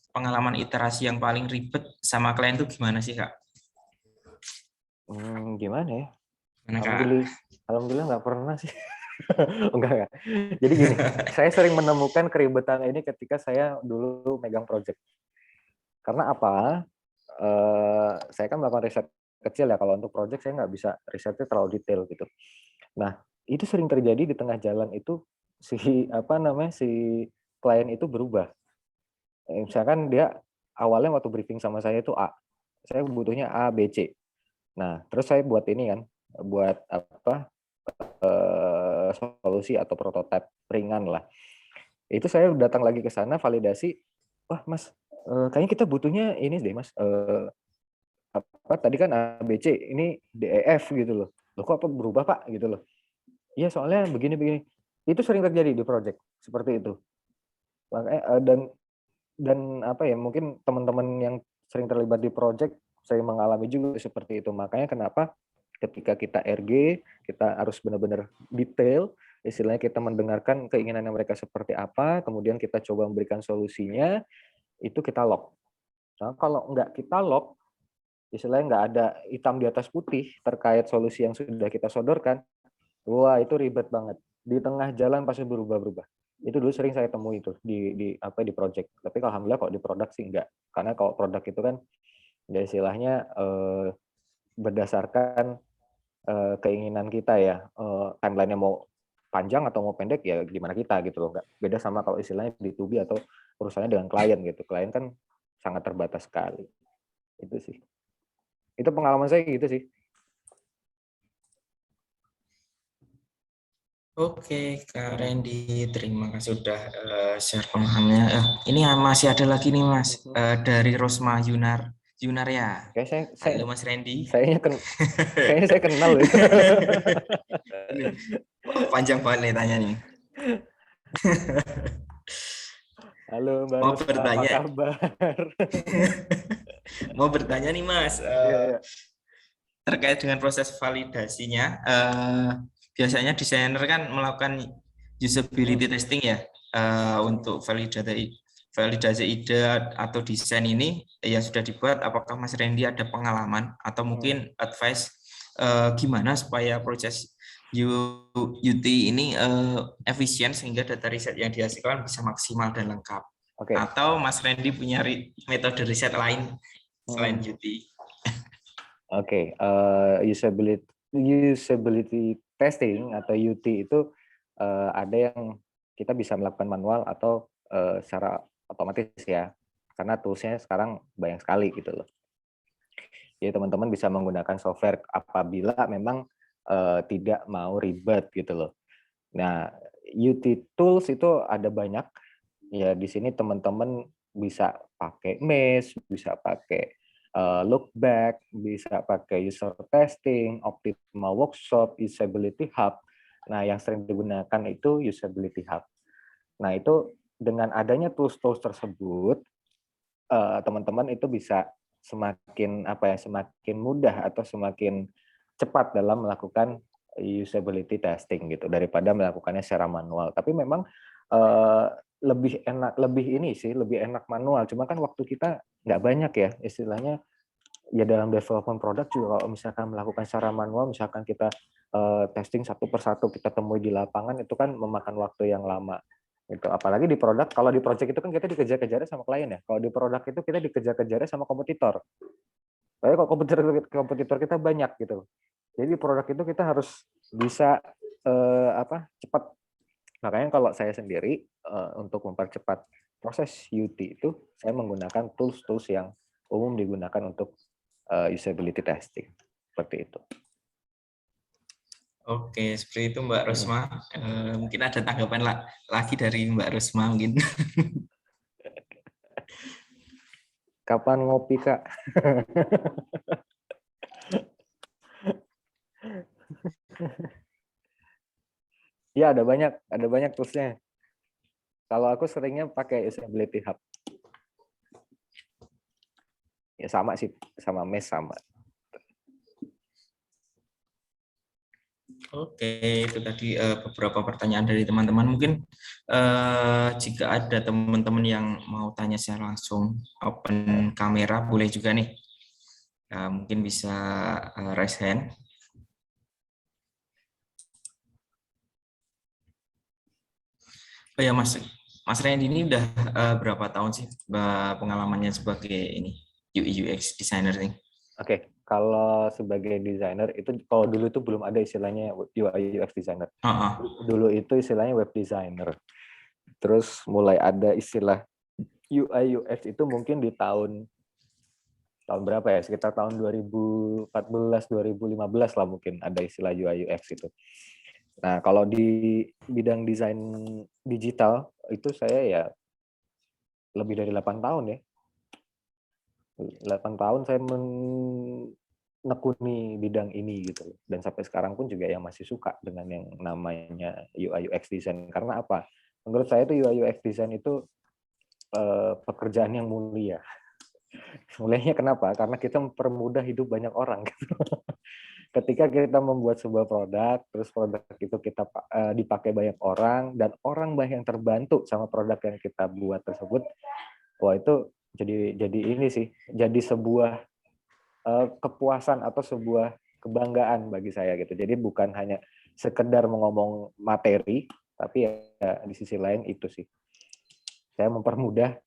[SPEAKER 1] pengalaman iterasi yang paling ribet sama klien itu gimana sih Kak?
[SPEAKER 2] Gimana ya?
[SPEAKER 1] Mana,
[SPEAKER 2] Alhamdulillah nggak pernah sih. Enggak. Jadi gini, saya sering menemukan keribetan ini ketika saya dulu megang project. Karena apa? Saya kan melakukan riset kecil ya. Kalau untuk project saya nggak bisa risetnya terlalu detail gitu. Nah, itu sering terjadi di tengah jalan itu si klien itu berubah. Misalkan dia awalnya waktu briefing sama saya itu A. Saya butuhnya A, B, C. Nah, terus saya buat ini kan, buat solusi atau prototipe ringan lah. Itu saya datang lagi ke sana validasi, wah Mas, kayaknya kita butuhnya ini deh Mas, Pak tadi kan ABC, ini DEF gitu loh. Loh kok apa berubah Pak gitu loh. Iya soalnya begini-begini. Itu sering terjadi di project seperti itu. Makanya dan apa ya, mungkin teman-teman yang sering terlibat di project sering mengalami juga seperti itu. Makanya kenapa ketika kita RG, kita harus benar-benar detail, istilahnya kita mendengarkan keinginan mereka seperti apa, kemudian kita coba memberikan solusinya, itu kita lock. Nah, kalau nggak kita lock, istilahnya nggak ada hitam di atas putih terkait solusi yang sudah kita sodorkan, wah itu ribet banget. Di tengah jalan pasti berubah-berubah. Itu dulu sering saya temui itu di project. Tapi alhamdulillah kok di produk sih enggak. Karena kalau produk itu kan ya istilahnya berdasarkan keinginan kita ya. Timeline-nya mau panjang atau mau pendek ya gimana kita gitu loh. Enggak beda sama kalau istilahnya di 2B atau urusannya dengan klien gitu. Klien kan sangat terbatas sekali. Itu sih. Itu pengalaman saya gitu sih.
[SPEAKER 1] Oke, Kak Randy, terima kasih sudah share pemahamannya. Ini masih ada lagi nih Mas, dari Rosma Yunar ya.
[SPEAKER 2] Kayak
[SPEAKER 1] Halo Mas Randy.
[SPEAKER 2] kayaknya saya kenal ya.
[SPEAKER 1] Wah, panjang banget nih tanya nih.
[SPEAKER 2] Halo Mbak
[SPEAKER 1] Mau
[SPEAKER 2] Rosma, apa
[SPEAKER 1] bertanya,
[SPEAKER 2] kabar?
[SPEAKER 1] mau bertanya nih Mas,
[SPEAKER 2] Iya, iya.
[SPEAKER 1] terkait dengan proses validasinya. Biasanya desainer kan melakukan usability testing ya, untuk validasi ide atau desain ini yang sudah dibuat. Apakah Mas Randy ada pengalaman atau mungkin advice gimana supaya proses UT ini efisien sehingga data riset yang dihasilkan bisa maksimal dan lengkap?
[SPEAKER 2] Oke.
[SPEAKER 1] Atau Mas Randy punya metode riset lain selain UT?
[SPEAKER 2] Oke, usability testing atau UT itu ada yang kita bisa melakukan manual atau secara otomatis ya, karena toolsnya sekarang banyak sekali gitu loh. Jadi teman-teman bisa menggunakan software apabila memang tidak mau ribet gitu loh. Nah, UT tools itu ada banyak. Ya di sini teman-teman bisa pakai Maze, bisa pakai look back, bisa pakai user testing, Optima Workshop, Usability Hub. Nah, yang sering digunakan itu Usability Hub. Nah, itu dengan adanya tools-tools tersebut, teman-teman itu bisa semakin mudah atau semakin cepat dalam melakukan usability testing gitu daripada melakukannya secara manual. Tapi memang lebih enak manual. Cuma kan waktu kita nggak banyak ya, istilahnya ya dalam development produk juga kalau misalkan melakukan secara manual, misalkan kita testing satu persatu kita temui di lapangan itu kan memakan waktu yang lama. Gitu. Apalagi di produk, kalau di project itu kan kita dikejar-kejarnya sama klien ya. Kalau di produk itu kita dikejar-kejarnya sama kompetitor. Tapi kalau kompetitor kita banyak gitu. Jadi di produk itu kita harus bisa cepat. Makanya kalau saya sendiri untuk mempercepat proses UT itu saya menggunakan tools-tools yang umum digunakan untuk usability testing. Seperti itu.
[SPEAKER 1] Oke, seperti itu Mbak Rosma. Mungkin ada tanggapan lagi dari Mbak Rosma mungkin.
[SPEAKER 2] Kapan ngopi, Kak? Ya, ada banyak toolsnya. Kalau aku seringnya pakai Usability Hub. Ya sama sih, sama Mesh sama.
[SPEAKER 1] Oke, itu tadi beberapa pertanyaan dari teman-teman. Mungkin jika ada teman-teman yang mau tanya secara langsung, open kamera boleh juga nih. Mungkin bisa raise hand. Oh ya Mas Randy ini udah berapa tahun sih pengalamannya sebagai ini UI UX designer nih?
[SPEAKER 2] Oke, kalau sebagai desainer itu kalau dulu itu belum ada istilahnya UI UX designer. Dulu itu istilahnya web designer. Terus mulai ada istilah UI UX itu mungkin di tahun berapa ya? Sekitar tahun 2014 2015 lah mungkin ada istilah UI UX itu. Nah, kalau di bidang desain digital itu saya ya lebih dari 8 tahun ya. 8 tahun saya menekuni bidang ini gitu. Dan sampai sekarang pun juga yang masih suka dengan yang namanya UI UX design. Karena apa? Menurut saya itu UI UX design itu pekerjaan yang mulia. Mulianya kenapa? Karena kita mempermudah hidup banyak orang. Ketika kita membuat sebuah produk, terus produk itu kita dipakai banyak orang, dan orang banyak yang terbantu sama produk yang kita buat tersebut, wah itu jadi ini sih, jadi sebuah kepuasan atau sebuah kebanggaan bagi saya gitu. Jadi bukan hanya sekedar mengomong materi, tapi ya di sisi lain itu sih, saya mempermudah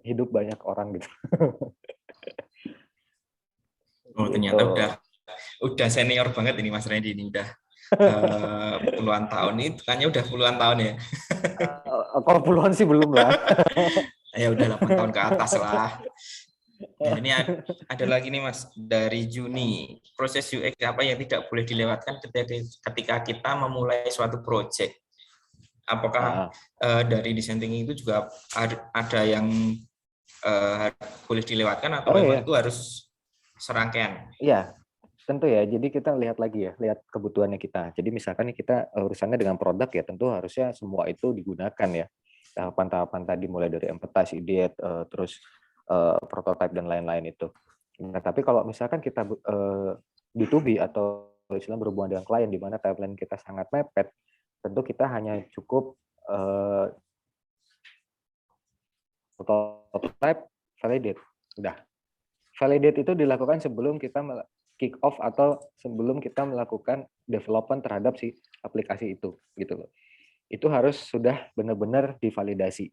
[SPEAKER 2] hidup banyak orang gitu.
[SPEAKER 1] Oh, ternyata udah senior banget ini Mas Randy ini udah puluhan tahun ini, kayaknya udah puluhan tahun ya.
[SPEAKER 2] Kalau puluhan sih belum lah.
[SPEAKER 1] Ya udah 8 tahun ke atas lah. Nah, ini ada lagi nih Mas, dari Juni. Proses UX apa yang tidak boleh dilewatkan ketika kita memulai suatu project? Apakah dari design thinking itu juga ada yang boleh dilewatkan atau memang itu harus serangkaian?
[SPEAKER 2] Iya, tentu ya. Jadi kita lihat lagi ya, lihat kebutuhannya kita. Jadi misalkan kita urusannya dengan produk ya, tentu harusnya semua itu digunakan ya. Tahapan-tahapan tadi mulai dari empathize, ideate, terus prototype dan lain-lain itu. Nah, tapi kalau misalkan kita B2B atau istilah berhubungan dengan klien di mana timeline kita sangat mepet, tentu kita hanya cukup prototype, validate, udah. Validate itu dilakukan sebelum kita kick off atau sebelum kita melakukan development terhadap si aplikasi itu, gitu loh. Itu harus sudah benar-benar divalidasi.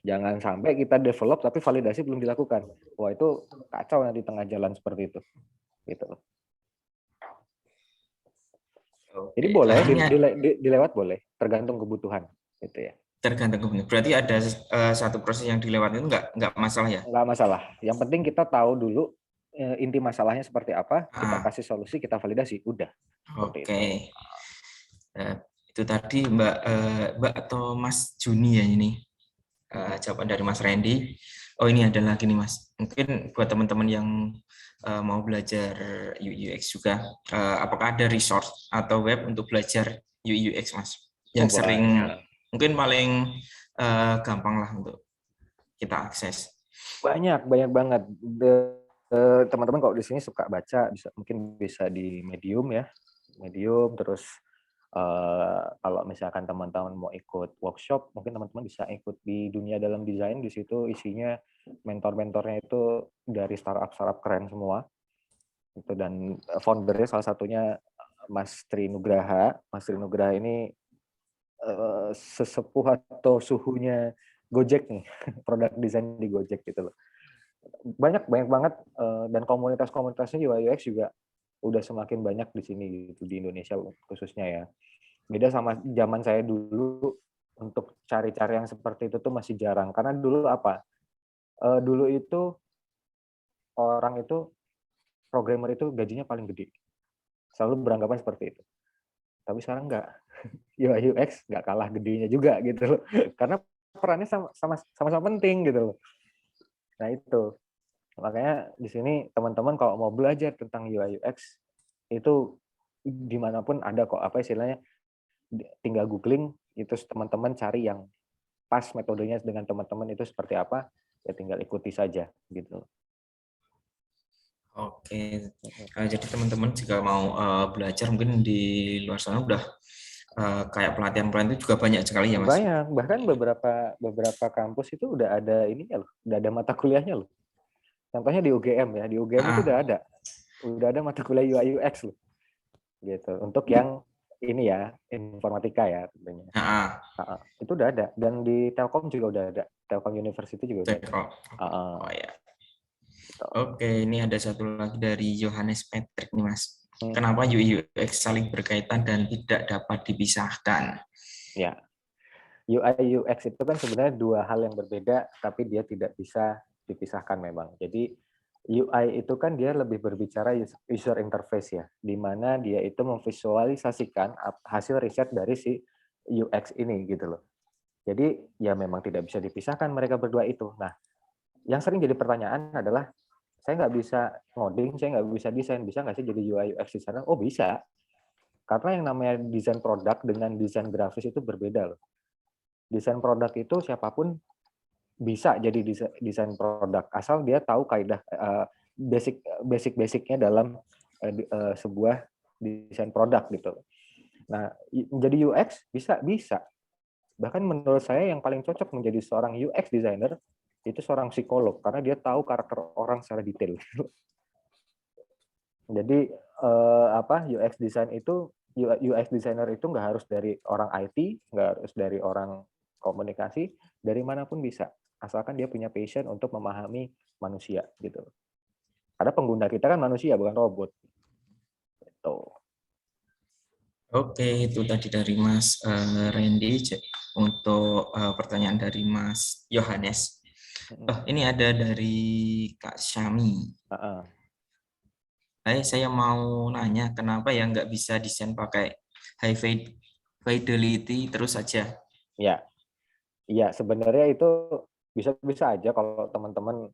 [SPEAKER 2] Jangan sampai kita develop tapi validasi belum dilakukan. Wah, itu kacau nanti tengah jalan seperti itu. Gitu. Jadi boleh dilewat boleh, tergantung kebutuhan, gitu ya.
[SPEAKER 1] Tergantung kebutuhan. Berarti ada satu proses yang dilewat itu nggak masalah ya?
[SPEAKER 2] Nggak masalah. Yang penting kita tahu dulu inti masalahnya seperti apa, kita kasih solusi, kita validasi, udah.
[SPEAKER 1] Oke. Itu tadi Mbak atau Mas Juni ya ini jawaban dari Mas Randy. Oh, ini ada lagi nih Mas. Mungkin buat teman-teman yang mau belajar UI UX juga, apakah ada resource atau web untuk belajar UI UX Mas? Yang sering mungkin paling gampang lah untuk kita akses.
[SPEAKER 2] Banyak banget. Teman-teman kalau di sini suka baca, mungkin bisa di Medium ya, Medium. Terus kalau misalkan teman-teman mau ikut workshop, mungkin teman-teman bisa ikut di Dunia Dalam Desain. Di situ isinya mentor-mentornya itu dari startup keren semua. Itu, dan foundernya salah satunya Mas Tri Nugraha. Mas Tri Nugraha ini sesepuh atau suhunya Gojek nih, produk desain di Gojek gitu loh. Banyak banget, dan komunitasnya UI UX juga udah semakin banyak di sini gitu, di Indonesia khususnya ya. Beda sama zaman saya dulu, untuk cari-cari yang seperti itu tuh masih jarang. Karena dulu apa? Dulu itu orang itu, programmer itu gajinya paling gede. Selalu beranggapan seperti itu. Tapi sekarang enggak. UI UX nggak kalah gedenya juga gitu loh. Karena perannya sama-sama penting gitu loh. Nah itu. Makanya di sini teman-teman kalau mau belajar tentang UI UX itu dimanapun ada kok, apa istilahnya, tinggal googling itu, teman-teman cari yang pas metodenya dengan teman-teman itu seperti apa, ya tinggal ikuti saja gitu.
[SPEAKER 1] Oke, jadi teman-teman jika mau belajar mungkin di luar sana udah kayak pelatihan itu juga banyak sekali ya Mas?
[SPEAKER 2] Banyak, bahkan beberapa kampus itu udah ada ininya loh, udah ada mata kuliahnya loh. Contohnya di UGM ya, di UGM itu udah ada mata kuliah UI UX loh, gitu. Untuk yang ini ya, informatika ya tentunya. Itu udah ada, dan di Telkom juga udah ada, Telkom University juga udah ada.
[SPEAKER 1] Oh ya. Oke, ini ada satu lagi dari Johannes Patrick nih Mas. Kenapa UI UX saling berkaitan dan tidak dapat dipisahkan?
[SPEAKER 2] Ya, UI UX itu kan sebenarnya dua hal yang berbeda, tapi dia tidak bisa dipisahkan memang. Jadi UI itu kan dia lebih berbicara user interface ya, di mana dia itu memvisualisasikan hasil riset dari si UX ini gitu loh. Jadi ya memang tidak bisa dipisahkan mereka berdua itu. Nah, yang sering jadi pertanyaan adalah saya nggak bisa ngoding, saya nggak bisa desain, bisa nggak sih jadi UI UX designer? Oh bisa, karena yang namanya desain produk dengan desain grafis itu berbeda loh. Desain produk itu siapapun bisa jadi desain produk, asal dia tahu kaidah basic-basicnya dalam sebuah desain produk gitu. Nah, menjadi UX bisa. Bahkan menurut saya yang paling cocok menjadi seorang UX designer itu seorang psikolog karena dia tahu karakter orang secara detail. Jadi UX design itu UX designer itu nggak harus dari orang IT, nggak harus dari orang komunikasi, dari manapun bisa, asalkan dia punya passion untuk memahami manusia gitu. Karena pengguna kita kan manusia bukan robot. Gitu.
[SPEAKER 1] Oke, itu tadi dari Mas Randy untuk pertanyaan dari Mas Yohanes. Oh, ini ada dari Kak Syami. Saya mau nanya, kenapa ya nggak bisa desain pakai high fidelity terus saja?
[SPEAKER 2] Ya, iya sebenarnya itu bisa aja kalau teman-teman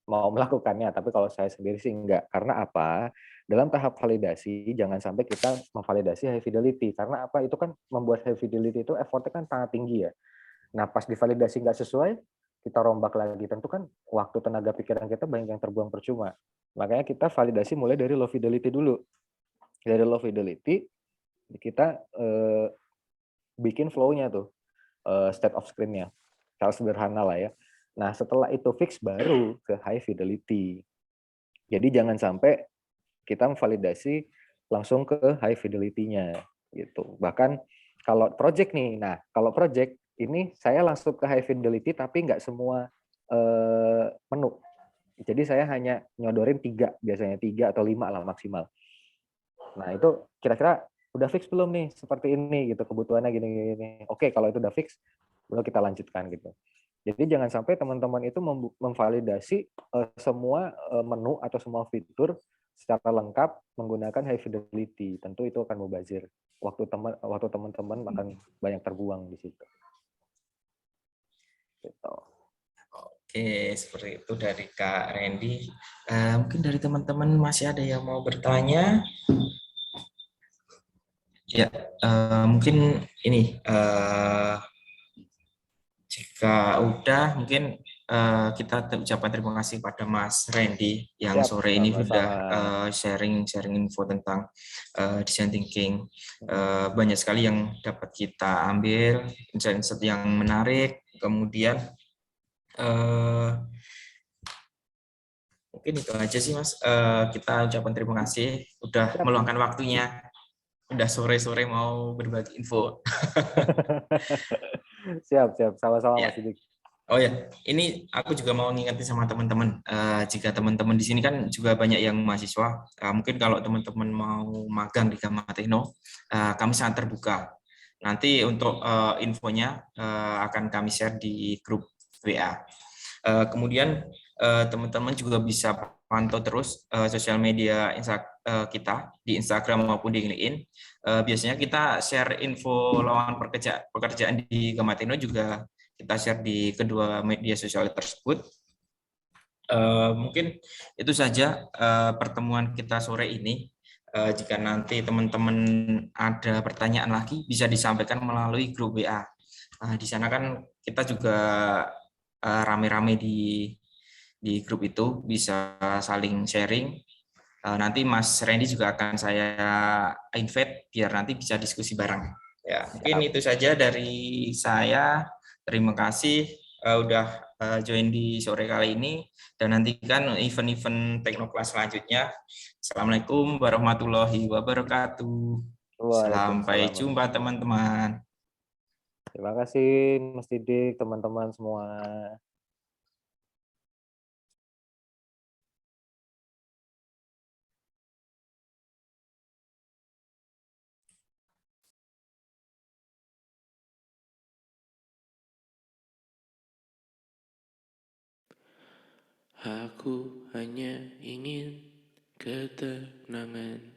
[SPEAKER 2] mau melakukannya, tapi kalau saya sendiri sih enggak. Karena apa? Dalam tahap validasi jangan sampai kita memvalidasi high fidelity karena apa? Itu kan membuat high fidelity itu effortnya kan sangat tinggi ya. Nah, pas divalidasi nggak sesuai, kita rombak lagi. Tentu kan waktu, tenaga pikiran kita banyak yang terbuang percuma. Makanya kita validasi mulai dari low fidelity dulu. Dari low fidelity kita bikin flow-nya tuh, state of screen-nya. Cara sederhana lah ya. Nah, setelah itu fix baru ke high fidelity. Jadi jangan sampai kita memvalidasi langsung ke high fidelity-nya gitu. Bahkan kalau project nih, nah kalau project ini saya langsung ke high fidelity tapi nggak semua menu. Jadi saya hanya nyodorin 3, biasanya 3 atau 5 lah maksimal. Nah itu kira-kira udah fix belum nih seperti ini gitu, kebutuhannya gini-gini. Oke, kalau itu udah fix, baru kita lanjutkan gitu. Jadi jangan sampai teman-teman itu memvalidasi semua menu atau semua fitur secara lengkap menggunakan high fidelity. Tentu itu akan mubazir. Waktu teman-teman akan banyak terbuang di situ. Gitu.
[SPEAKER 1] Oke, seperti itu dari Kak Randy. Mungkin dari teman-teman masih ada yang mau bertanya? Ya, mungkin ini jika udah mungkin kita ucapkan terima kasih pada Mas Randy yang
[SPEAKER 2] Siap,
[SPEAKER 1] sore ini sudah
[SPEAKER 2] sama-sama.
[SPEAKER 1] sharing info tentang design thinking. Banyak sekali yang dapat kita ambil, insight yang menarik. Kemudian mungkin itu aja sih Mas. Kita ucapkan terima kasih udah
[SPEAKER 2] Siap.
[SPEAKER 1] meluangkan waktunya. Udah sore-sore mau berbagi info.
[SPEAKER 2] Siap. Sama-sama
[SPEAKER 1] Ya.
[SPEAKER 2] Mas Sidik.
[SPEAKER 1] Oh ya, ini aku juga mau ngingetin sama teman-teman. Jika teman-teman di sini kan juga banyak yang mahasiswa, mungkin kalau teman-teman mau magang di Gama Tekno, kami sangat terbuka. Nanti untuk infonya akan kami share di grup WA. Kemudian teman-teman juga bisa pantau terus sosial media kita di Instagram maupun di LinkedIn. Biasanya kita share info lowongan pekerjaan di Gama Tekno juga kita share di kedua media sosial tersebut. Mungkin itu saja pertemuan kita sore ini. Jika nanti teman-teman ada pertanyaan lagi, bisa disampaikan melalui grup WA. Di sana kan kita juga rame-rame di grup itu, bisa saling sharing. Nanti Mas Randy juga akan saya invite biar nanti bisa diskusi bareng. Ya, mungkin
[SPEAKER 2] Siap.
[SPEAKER 1] itu saja dari saya. Terima kasih udah join di sore kali ini dan nantikan event-event Teknoklas selanjutnya. Assalamualaikum warahmatullahi wabarakatuh. Sampai
[SPEAKER 2] Waalaikumsalam.
[SPEAKER 1] jumpa teman-teman.
[SPEAKER 2] Terima kasih Mas Didik, teman-teman semua.
[SPEAKER 3] Aku hanya ingin ketenangan.